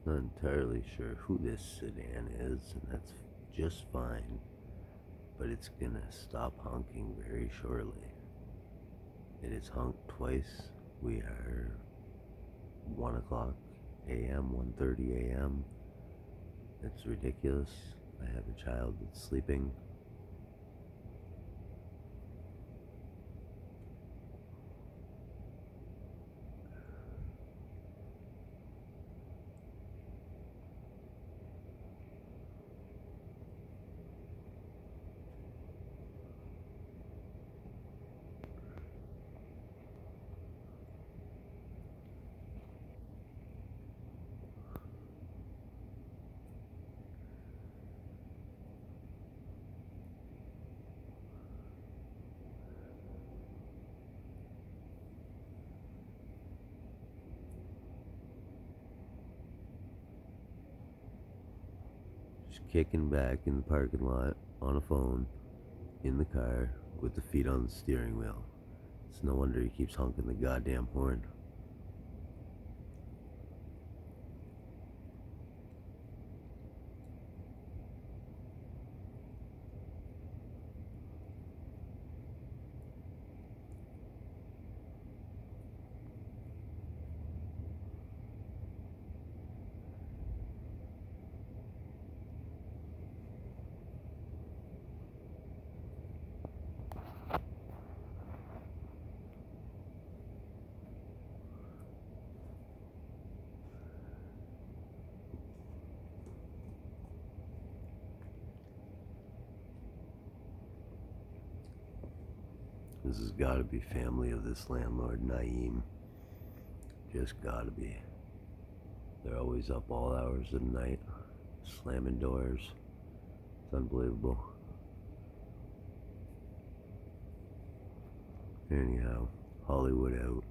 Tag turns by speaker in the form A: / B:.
A: Not entirely sure who this sedan is, and that's just fine, but it's gonna stop honking very shortly. It has honked twice. We are 1 o'clock a.m., 1:30 a.m. It's ridiculous. I have a child that's sleeping. Just kicking back in the parking lot on a phone in the car with the feet on the steering wheel. It's no wonder he keeps honking the goddamn horn. This has gotta be family of this landlord, Naeem. Just gotta be. They're always up all hours of the night, slamming doors. It's unbelievable. Anyhow, Hollywood out.